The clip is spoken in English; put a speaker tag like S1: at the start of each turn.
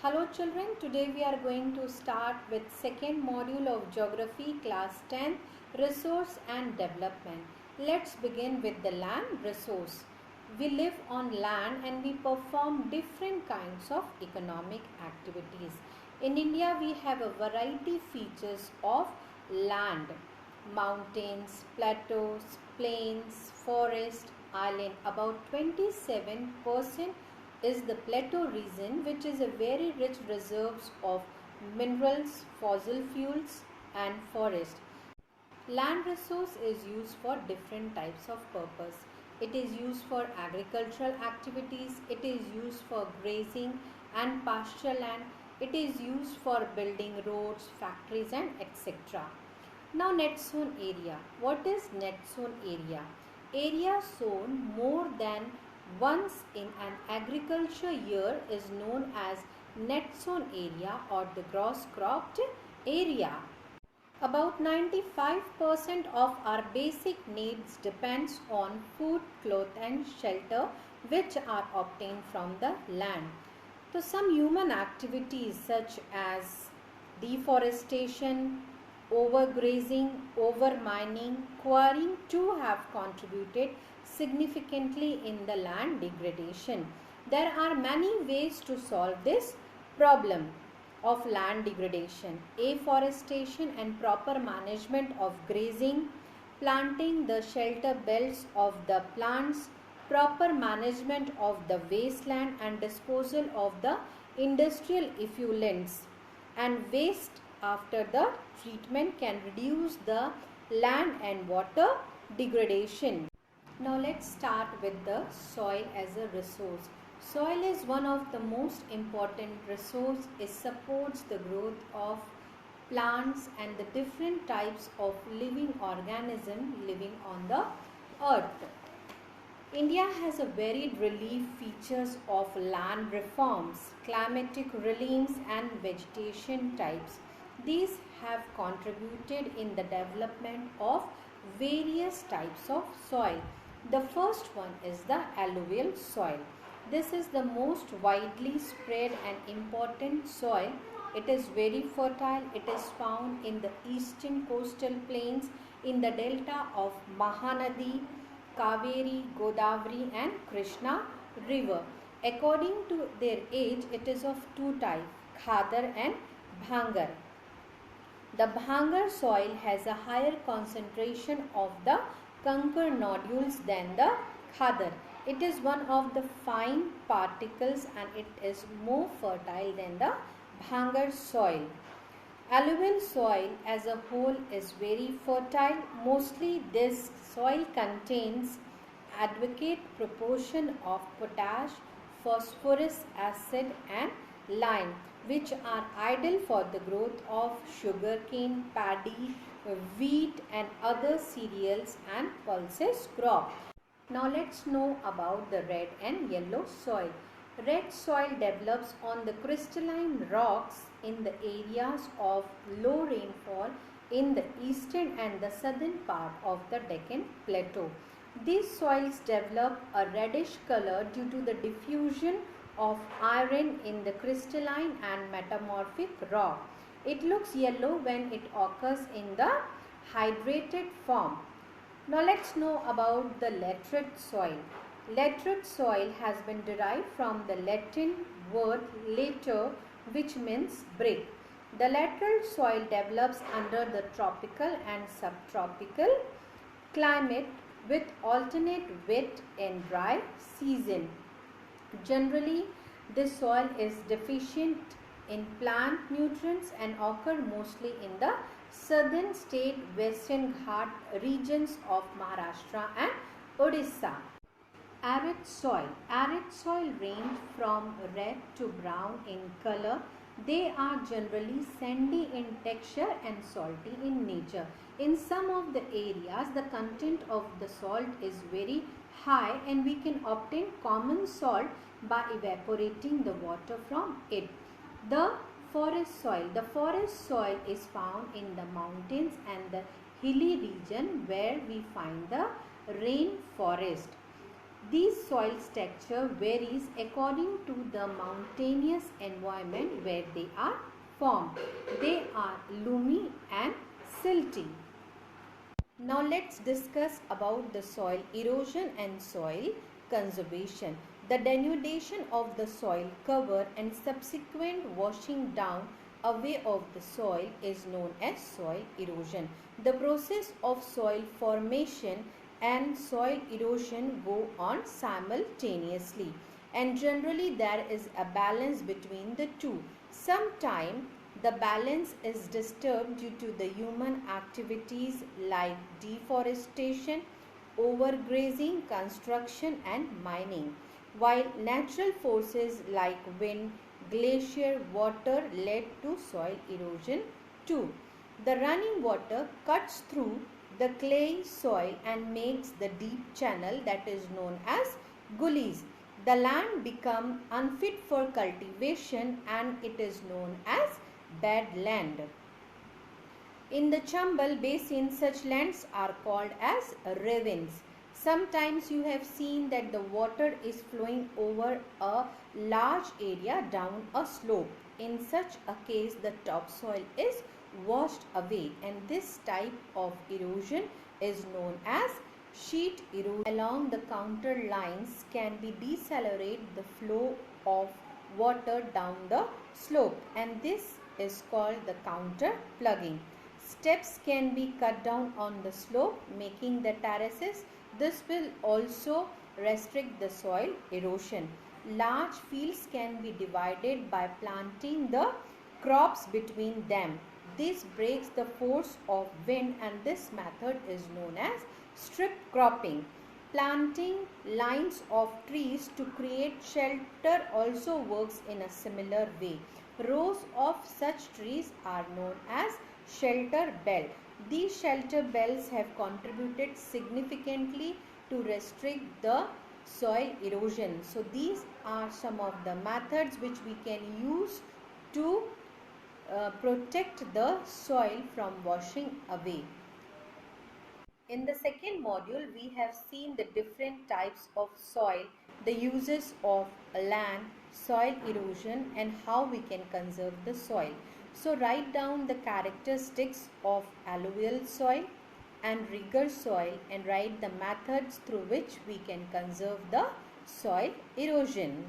S1: Hello children, today we are going to start with second module of Geography class 10 Resource and Development. Let's begin with the land resource. We live on land and we perform different kinds of economic activities. In India we have a variety features of land: mountains, plateaus, plains, forest, island. About 27% is the plateau region, which is a very rich reserves of minerals, fossil fuels and forest. Land resource is used for different types of purpose. It is used for agricultural activities, it is used for grazing and pasture land, it is used for building roads, factories and etc. Now net zone area. What is net zone area? Area sown more than once in an agriculture year is known as net sown area or the gross cropped area. About 95% of our basic needs depends on food, cloth and shelter which are obtained from the land. So some human activities such as deforestation, overgrazing, overmining, quarrying too have contributed significantly in the land degradation. There are many ways to solve this problem of land degradation: afforestation and proper management of grazing, planting the shelter belts of the plants, proper management of the wasteland and disposal of the industrial effluents and waste after the treatment can reduce the land and water degradation. Now let's start with the soil as a resource. Soil is one of the most important resource. It supports the growth of plants and the different types of living organism living on the earth. India has a varied relief features of land reforms, climatic reliefs and vegetation types. These have contributed in the development of various types of soil. The first one is the alluvial soil. This is the most widely spread and important soil. It is very fertile. It is found in the eastern coastal plains, in the delta of Mahanadi, Kaveri, Godavari and Krishna river. According to their age, it is of two types, Khadar and Bhangar. The Bhangar soil has a higher concentration of the conker nodules than the Khadar. It is one of the fine particles and it is more fertile than the Bhangar soil. Alluvial soil as a whole is very fertile. Mostly this soil contains adequate proportion of potash, phosphorus acid and lime, which are ideal for the growth of sugarcane, paddy, wheat and other cereals and pulses crop. Now let's know about the red and yellow soil. Red soil develops on the crystalline rocks in the areas of low rainfall in the eastern and the southern part of the Deccan Plateau. These soils develop a reddish color due to the diffusion of iron in the crystalline and metamorphic rock. It looks yellow when it occurs in the hydrated form. Now let's know about the laterite soil. Laterite soil has been derived from the Latin word later, which means brick. The lateral soil develops under the tropical and subtropical climate with alternate wet and dry season. Generally, this soil is deficient in plant nutrients and occur mostly in the southern state Western Ghat regions of Maharashtra and Odisha. Arid soil. Arid soil range from red to brown in color. They are generally sandy in texture and salty in nature. In some of the areas, the content of the salt is very high and we can obtain common salt by evaporating the water from it. The forest soil. The forest soil is found in the mountains and the hilly region where we find the rainforest. These soil structure varies according to the mountainous environment where they are formed. They are loamy and silty. Now let's discuss about the soil erosion and soil conservation. The denudation of the soil cover and subsequent washing down away of the soil is known as soil erosion. The process of soil formation and soil erosion go on simultaneously, and generally there is a balance between the two. Sometimes the balance is disturbed due to the human activities like deforestation, overgrazing, construction and mining, while natural forces like wind, glacier, water led to soil erosion too. The running water cuts through the clay soil and makes the deep channel that is known as gullies. The land becomes unfit for cultivation and it is known as badland. In the Chambal basin, such lands are called as ravines. Sometimes you have seen that the water is flowing over a large area down a slope. In such a case, the topsoil is washed away, and this type of erosion is known as sheet erosion. Along the contour lines can be decelerate the flow of water down the slope, and this is called the counter plugging. Steps can be cut down on the slope, making the terraces. This will also restrict the soil erosion. Large fields can be divided by planting the crops between them. This breaks the force of wind, and this method is known as strip cropping. Planting lines of trees to create shelter also works in a similar way. Rows of such trees are known as shelter belt. These shelter belts have contributed significantly to restrict the soil erosion. So these are some of the methods which we can use to protect the soil from washing away. In the second module, we have seen the different types of soil, the uses of land, soil erosion, and how we can conserve the soil. So write down the characteristics of alluvial soil and rigor soil and write the methods through which we can conserve the soil erosion.